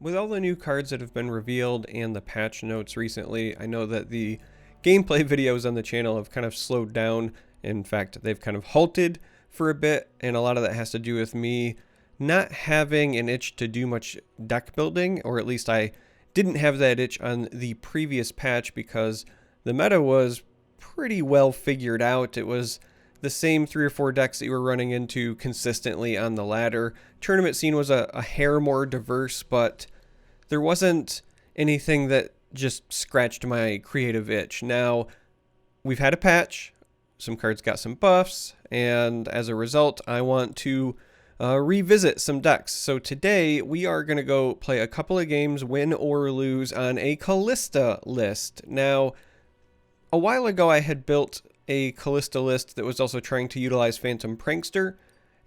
With all the new cards that have been revealed and the patch notes recently, I know that the gameplay videos on the channel have kind of slowed down. In fact, they've kind of halted for a bit, and a lot of that has to do with me not having an itch to do much deck building, or at least I didn't have that itch on the previous patch because the meta was pretty well figured out. It was the same 3 or 4 decks that you were running into consistently on the ladder. Tournament scene was a hair more diverse, but there wasn't anything that just scratched my creative itch. Now, we've had a patch, some cards got some buffs, and as a result, I want to revisit some decks. So today, we are going to go play a couple of games, win or lose, on a Kalista list. Now, a while ago, I had built a Kalista list that was also trying to utilize Phantom Prankster,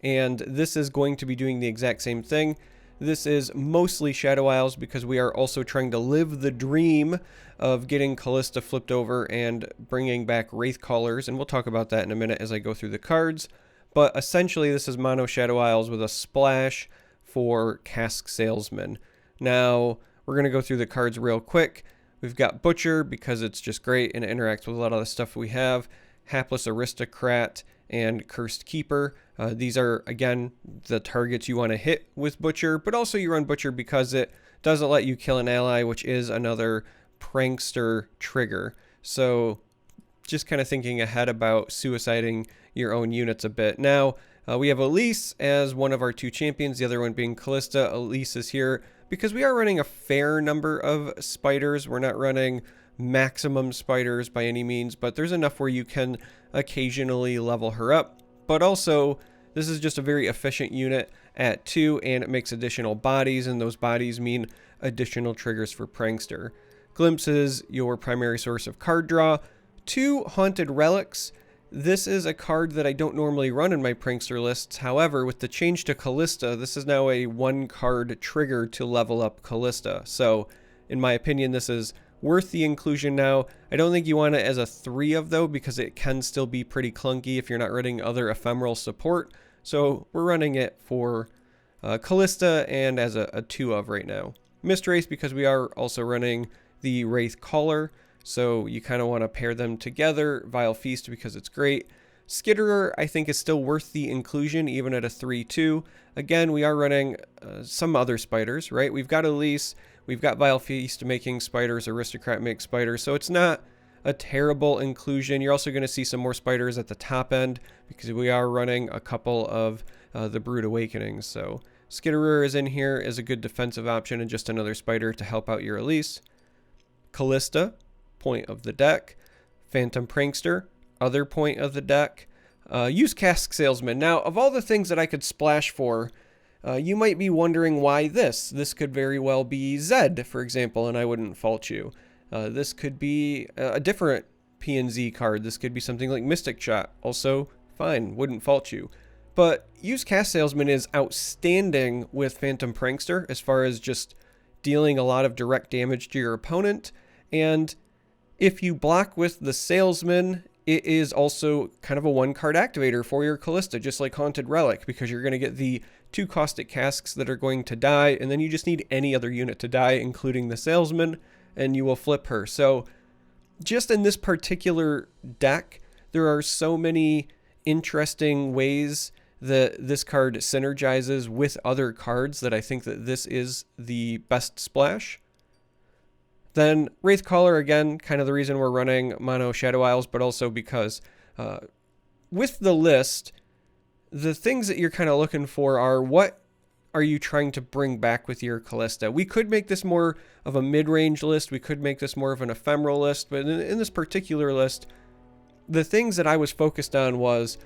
and this is going to be doing the exact same thing. This is mostly Shadow Isles because we are also trying to live the dream of getting Kalista flipped over and bringing back Wraith Callers, and we'll talk about that in a minute as I go through the cards. But essentially, this is mono Shadow Isles with a splash for Cask Salesman. Now, we're going to go through the cards real quick. We've got Butcher because it's just great and it interacts with a lot of the stuff we have. Hapless Aristocrat and Cursed Keeper. These are, again, the targets you want to hit with Butcher, but also you run Butcher because it doesn't let you kill an ally, which is another Prankster trigger. So just kind of thinking ahead about suiciding your own units a bit. Now, we have Elise as one of our 2 champions, the other one being Kalista. Elise is here because we are running a fair number of spiders. We're not running maximum spiders by any means, but there's enough where you can occasionally level her up. But also, this is just a very efficient unit at 2, and it makes additional bodies, and those bodies mean additional triggers for Prankster. Glimpses, your primary source of card draw. 2 Haunted Relics. This is a card that I don't normally run in my Prankster lists. However, with the change to Kalista, this is now a 1-card trigger to level up Kalista. So, in my opinion, this is worth the inclusion now. I don't think you want it as a 3 of though, because it can still be pretty clunky if you're not running other ephemeral support. So we're running it for Kalista and as a 2 of right now. Mistwraith because we are also running the Wraith Caller, so you kind of want to pair them together. Vile Feast because it's great. Skitterer I think is still worth the inclusion even at a 3-2. Again, we are running some other spiders, right? We've got Elise, we've got Vile Feast making spiders, Aristocrat makes spiders, so it's not a terrible inclusion. You're also going to see some more spiders at the top end because we are running a couple of the Brood Awakenings. So Skitterer is in here as a good defensive option and just another spider to help out your Elise. Kalista, point of the deck. Phantom Prankster, other point of the deck. Use Cask Salesman. Now, of all the things that I could splash for, you might be wondering why this. This could very well be Zed, for example, and I wouldn't fault you. This could be a different P&Z card. This could be something like Mystic Shot. Also, fine, wouldn't fault you. But Use Cask Salesman is outstanding with Phantom Prankster as far as just dealing a lot of direct damage to your opponent. And if you block with the Salesman, it is also kind of a 1-card activator for your Kalista, just like Haunted Relic, because you're going to get the 2 Caustic Casks that are going to die, and then you just need any other unit to die, including the Salesman, and you will flip her. So just in this particular deck, there are so many interesting ways that this card synergizes with other cards that I think that this is the best splash. Then Wraith Caller, again, kind of the reason we're running mono Shadow Isles, but also because with the list, the things that you're kind of looking for are what are you trying to bring back with your Kalista. We could make this more of a mid-range list. We could make this more of an ephemeral list. But in this particular list, the things that I was focused on was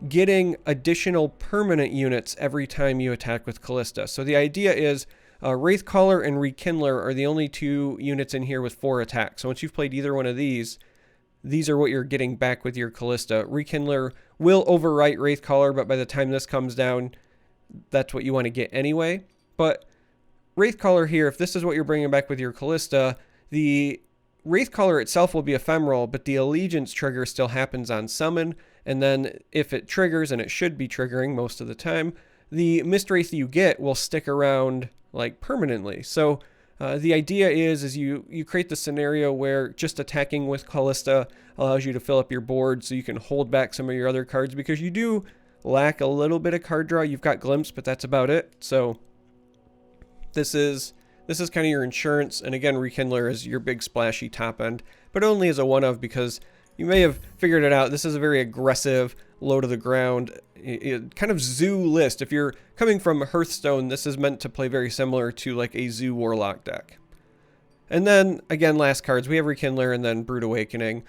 getting additional permanent units every time you attack with Kalista. So the idea is Wraith Caller and Rekindler are the only 2 units in here with 4 attacks. So once you've played either one of these are what you're getting back with your Kalista. Rekindler will overwrite Wraith Caller, but by the time this comes down, that's what you want to get anyway. But Wraith Caller here, if this is what you're bringing back with your Kalista, the Wraith Caller itself will be ephemeral, but the Allegiance trigger still happens on summon, and then if it triggers, and it should be triggering most of the time, the Mistwraith you get will stick around like permanently. So the idea is you create the scenario where just attacking with Kalista allows you to fill up your board so you can hold back some of your other cards, because you do lack a little bit of card draw. You've got Glimpse, but that's about it. So this is kind of your insurance. And again, Rekindler is your big splashy top end, but only as a one of, because you may have figured it out. This is a very aggressive, low to the ground, kind of zoo list. If you're coming from Hearthstone, this is meant to play very similar to like a zoo Warlock deck. And then again, last cards, we have Rekindler and then Brood Awakening.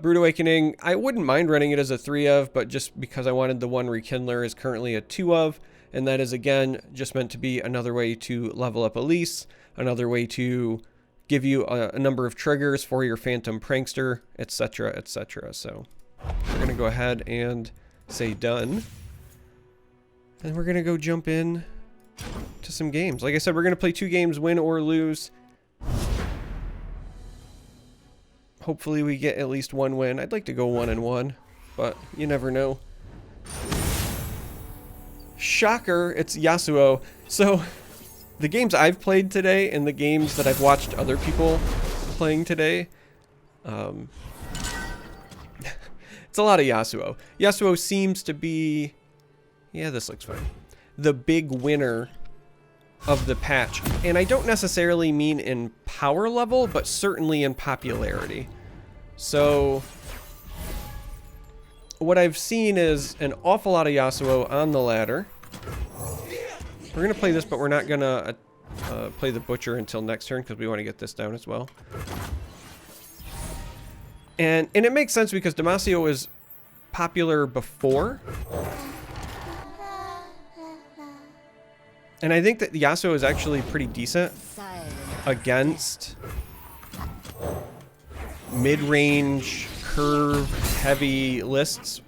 Brood Awakening, I wouldn't mind running it as a 3 of, but just because I wanted the one Rekindler is currently a 2 of, and that is again just meant to be another way to level up Elise, another way to give you a number of triggers for your Phantom Prankster, etc., etc. So we're gonna go ahead and say done, and we're gonna go jump in to some games. Like I said, we're gonna play 2 games, win or lose. Hopefully we get at least 1 win. I'd like to go 1-1, but you never know. Shocker, it's Yasuo. So the games I've played today and the games that I've watched other people playing today, it's a lot of Yasuo. Yasuo seems to be, yeah, this looks fine, the big winner of the patch. And I don't necessarily mean in power level, but certainly in popularity. So what I've seen is an awful lot of Yasuo on the ladder. We're going to play this, but we're not going to play the Butcher until next turn because we want to get this down as well. And it makes sense because Demacia was popular before. And I think that Yasuo is actually pretty decent against mid-range, curve-heavy lists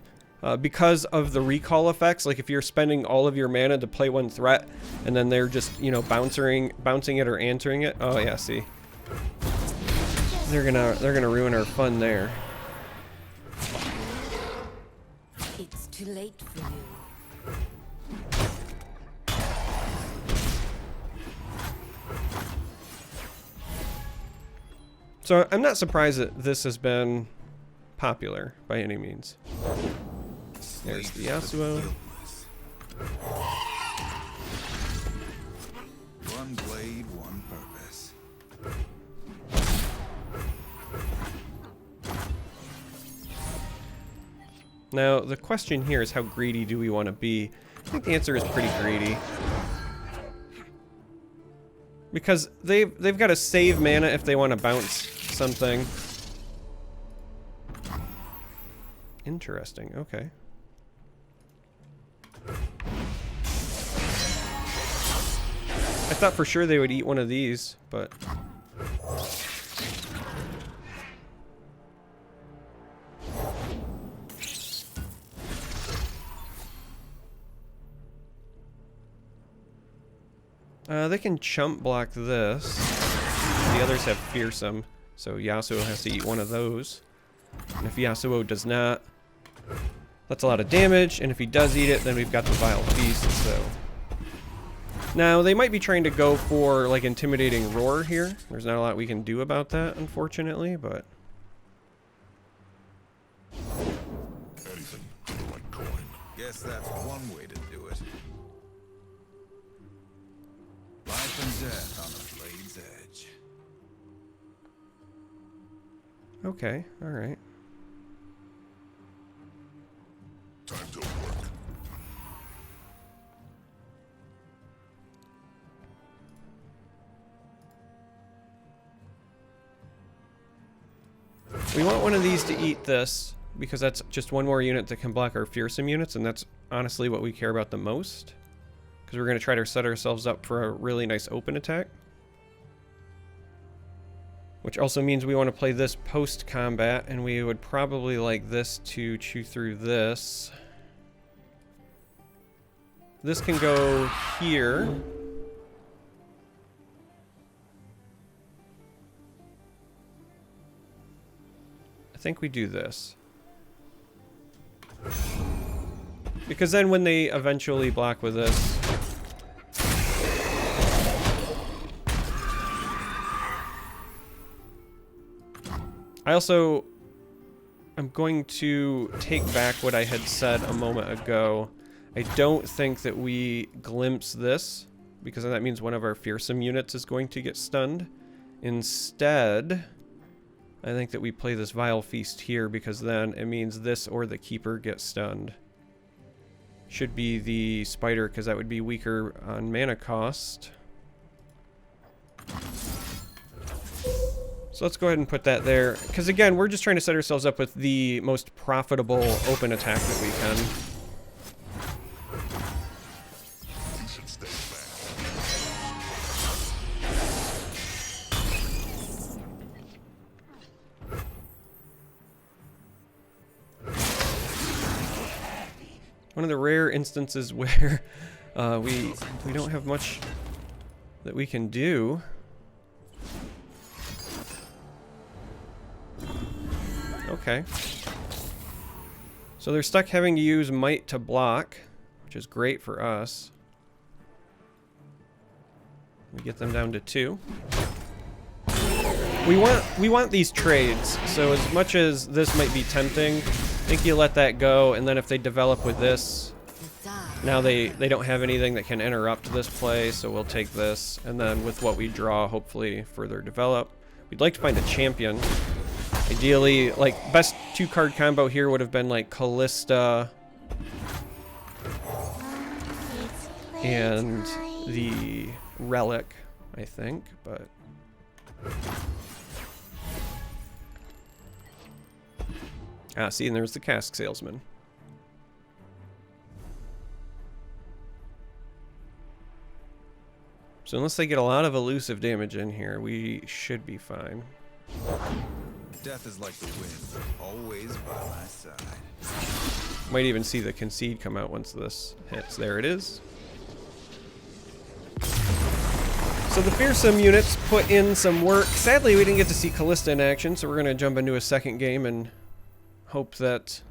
because of the recall effects. Like if you're spending all of your mana to play one threat, and then they're just, you know, bouncing it or answering it. Oh yeah, see, they're gonna ruin our fun there. It's too late for you. So I'm not surprised that this has been popular by any means. There's the Yasuo. One blade, one purpose. Now the question here is, how greedy do we want to be? I think the answer is pretty greedy, because they've got to save mana if they want to bounce something. Interesting. Okay. I thought for sure they would eat one of these, but they can chump block this. The others have fearsome, so Yasuo has to eat one of those. And if Yasuo does not, that's a lot of damage, and if he does eat it, then we've got the Vile Feast, so. Now, they might be trying to go for, like, Intimidating Roar here. There's not a lot we can do about that, unfortunately, but. Anything like coin. Guess that's one way to do it. Life and death on the blade's edge. Okay, alright. Time to work. We want one of these to eat this, because that's just one more unit that can block our fearsome units, and that's honestly what we care about the most. Because we're going to try to set ourselves up for a really nice open attack. Which also means we want to play this post-combat, and we would probably like this to chew through this. This can go here. I think we do this. Because then when they eventually block with this, I'm going to take back what I had said a moment ago. I don't think that we glimpse this, because that means one of our fearsome units is going to get stunned. Instead, I think that we play this Vile Feast here, because then it means this or the Keeper gets stunned. Should be the Spider, because that would be weaker on mana cost. So let's go ahead and put that there, because again, we're just trying to set ourselves up with the most profitable open attack that we can. One of the rare instances where we don't have much that we can do. Okay. So they're stuck having to use Might to block, which is great for us. We get them down to 2. We want these trades, so as much as this might be tempting, I think you let that go, and then if they develop with this, now they don't have anything that can interrupt this play, so we'll take this, and then with what we draw, hopefully further develop. We'd like to find a champion. Ideally, like, best 2-card combo here would have been like Kalista and the Relic, I think, but see, and there's the Cask Salesman. So unless they get a lot of elusive damage in here, we should be fine. Death is like the wind, always by my side. Might even see the concede come out once this hits. There it is. So the fearsome units put in some work. Sadly, we didn't get to see Kalista in action, so we're going to jump into a second game and hope that,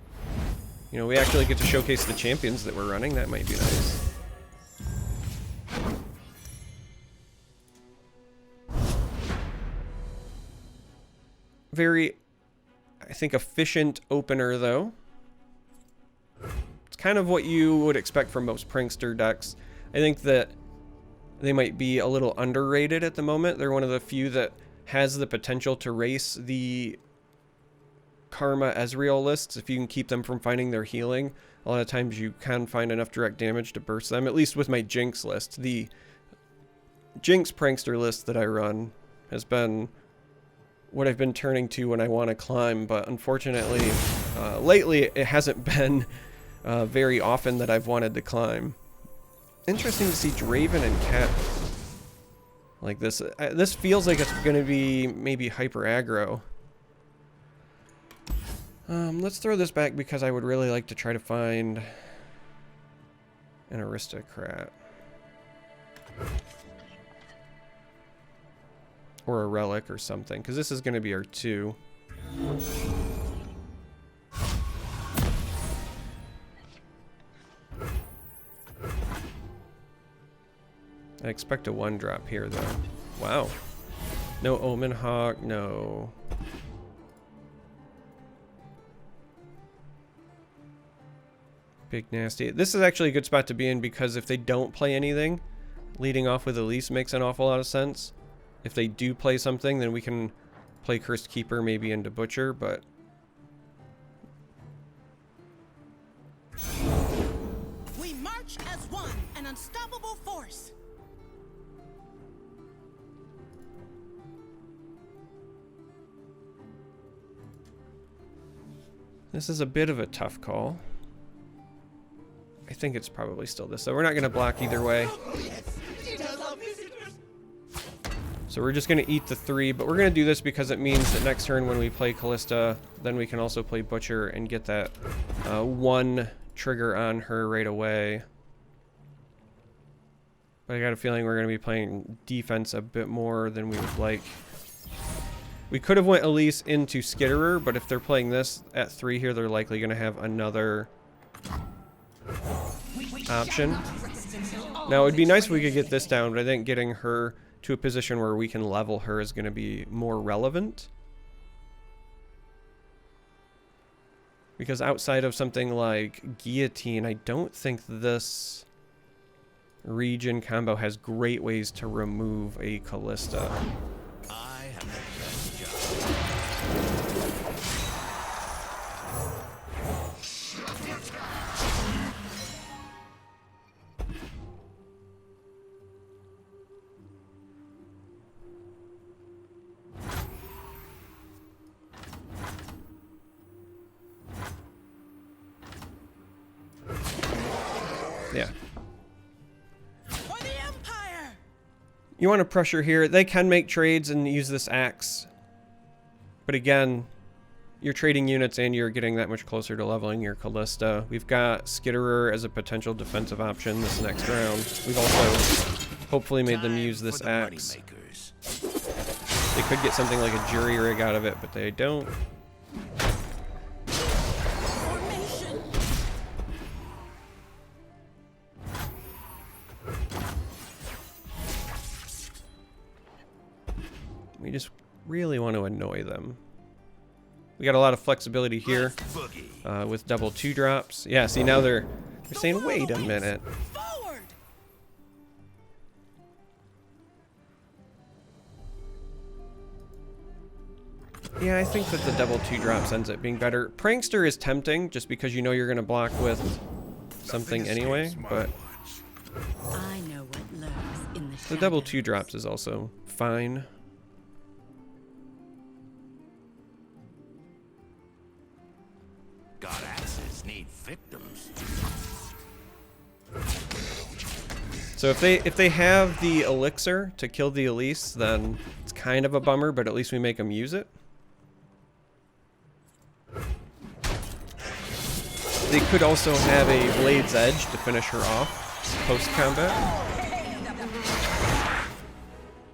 you know, we actually get to showcase the champions that we're running. That might be nice. Very, I think, efficient opener, though. It's kind of what you would expect from most Prankster decks. I think that they might be a little underrated at the moment. They're one of the few that has the potential to race the Karma Ezreal lists if you can keep them from finding their healing. A lot of times you can find enough direct damage to burst them, at least with my Jinx list. The Jinx Prankster list that I run has been what I've been turning to when I want to climb, but unfortunately, lately it hasn't been very often that I've wanted to climb. Interesting to see Draven and Cat like this. This feels like it's going to be maybe hyper aggro. Let's throw this back because I would really like to try to find an aristocrat. Or a relic or something, because this is going to be our 2. I expect a 1-drop here, though. Wow. No Omen Hawk, no. Big Nasty. This is actually a good spot to be in, because if they don't play anything, leading off with Elise makes an awful lot of sense. If they do play something, then we can play Cursed Keeper maybe into Butcher, but we march as one, an unstoppable force. this is a bit of a tough call. I think it's probably still this, so we're not going to block either way. So we're just going to eat the 3, but we're going to do this because it means that next turn when we play Kalista, then we can also play Butcher and get that 1 trigger on her right away. But I got a feeling we're going to be playing defense a bit more than we would like. We could have went Elise into Skitterer, but if they're playing this at 3 here, they're likely going to have another option. Now, it would be nice if we could get this down, but I think getting her to a position where we can level her is going to be more relevant. Because outside of something like Guillotine, I don't think this region combo has great ways to remove a Kalista. I have the best job. Yeah. For the Empire! You want to pressure here. They can make trades and use this axe. But again, you're trading units and you're getting that much closer to leveling your Kalista. We've got Skitterer as a potential defensive option this next round. We've also hopefully made them use this axe. They could get something like a jury rig out of it, but they don't. Formation! We just really want to annoy them. We got a lot of flexibility here with double 2-drops. Yeah, see, now they're saying, wait a minute. Forward! Yeah, I think that the double 2-drops ends up being better. Prankster is tempting just because you know you're going to block with something anyway, but I know what lurks in the the double shadows. 2-drops is also fine. God asses need victims. So if they have the elixir to kill the Elise, then it's kind of a bummer, but at least we make them use it. They could also have a Blade's Edge to finish her off post-combat.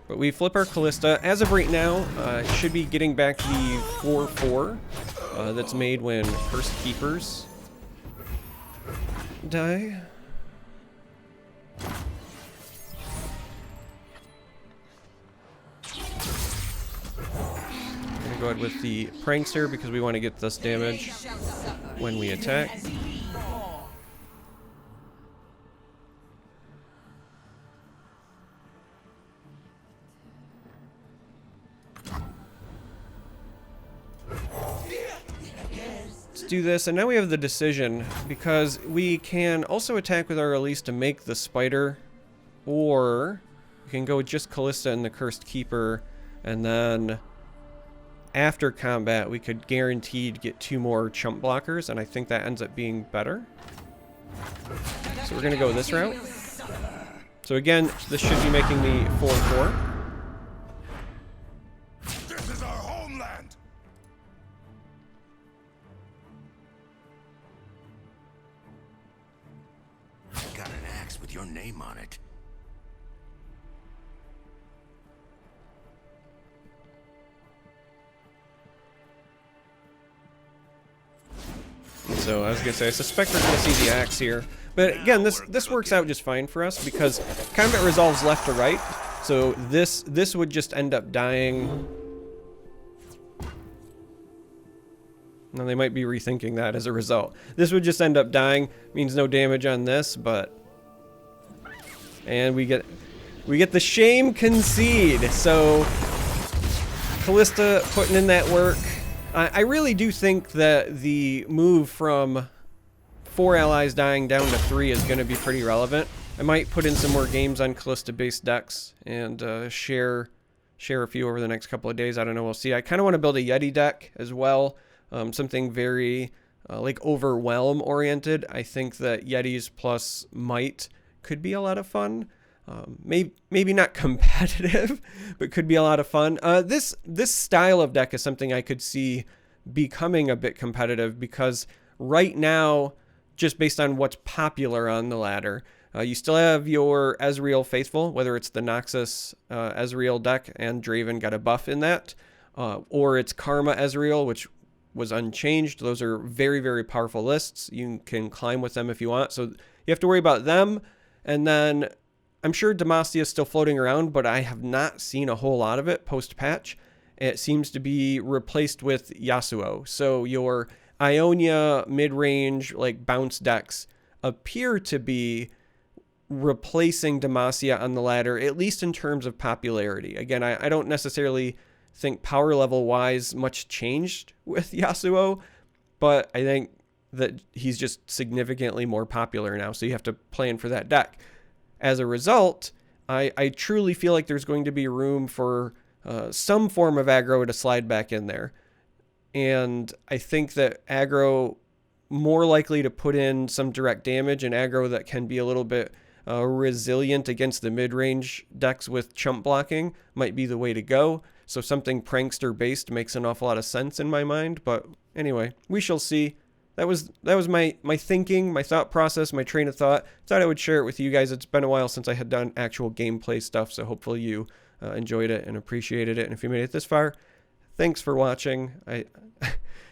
But we flip our Kalista. As of right now, should be getting back the 4/4 that's made when Cursed Keepers die. I'm gonna go ahead with the Prankster because we want to get this damage when we attack. Do this, and now we have the decision because we can also attack with our release to make the spider, or we can go with just Kalista and the Cursed Keeper, and then after combat we could guaranteed get 2 more chump blockers, and I think that ends up being better. So we're gonna go this route. So again, this should be making the 4/4. This is our homeland. Got an axe with your name on it. So I was gonna say, I suspect we're gonna see the axe here, but again, this works out just fine for us because combat resolves left to right. So this would just end up dying. Now they might be rethinking that as a result. This would just end up dying, means no damage on this, but and we get the shame concede. So Kalista putting in that work. I really do think that the move from 4 allies dying down to 3 is going to be pretty relevant. I might put in some more games on Kalista-based decks and share a few over the next couple of days. I don't know. We'll see. I kind of want to build a Yeti deck as well. Something very like Overwhelm oriented. I think that Yetis plus Might could be a lot of fun. Maybe not competitive, but could be a lot of fun. This style of deck is something I could see becoming a bit competitive because right now, just based on what's popular on the ladder, you still have your Ezreal Faithful, whether it's the Noxus Ezreal deck and Draven got a buff in that, or it's Karma Ezreal, which was unchanged. Those are very, very powerful lists. You can climb with them if you want. So you have to worry about them. And then I'm sure Demacia is still floating around, but I have not seen a whole lot of it post-patch. It seems to be replaced with Yasuo. So your Ionia mid-range, like bounce decks appear to be replacing Demacia on the ladder, at least in terms of popularity. Again, I don't necessarily think power level wise much changed with Yasuo, but I think that he's just significantly more popular now, so you have to plan for that deck. As a result, I truly feel like there's going to be room for some form of aggro to slide back in there. And I think that aggro more likely to put in some direct damage, and aggro that can be a little bit resilient against the mid-range decks with chump blocking might be the way to go. So something prankster based makes an awful lot of sense in my mind. But anyway, we shall see. That was my thinking, my thought process, my train of thought. Thought I would share it with you guys. It's been a while since I had done actual gameplay stuff, so hopefully you enjoyed it and appreciated it. And if you made it this far, thanks for watching. I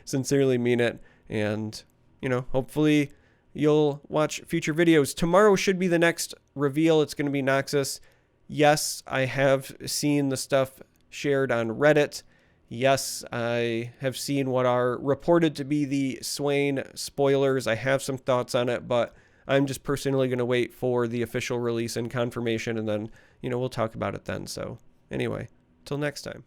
sincerely mean it. And, you know, hopefully you'll watch future videos. Tomorrow should be the next reveal. It's going to be Noxus. Yes, I have seen the stuff shared on Reddit. Yes, I have seen what are reported to be the Swain spoilers. I have some thoughts on it, but I'm just personally going to wait for the official release and confirmation, and then, you know, we'll talk about it then. So anyway, till next time.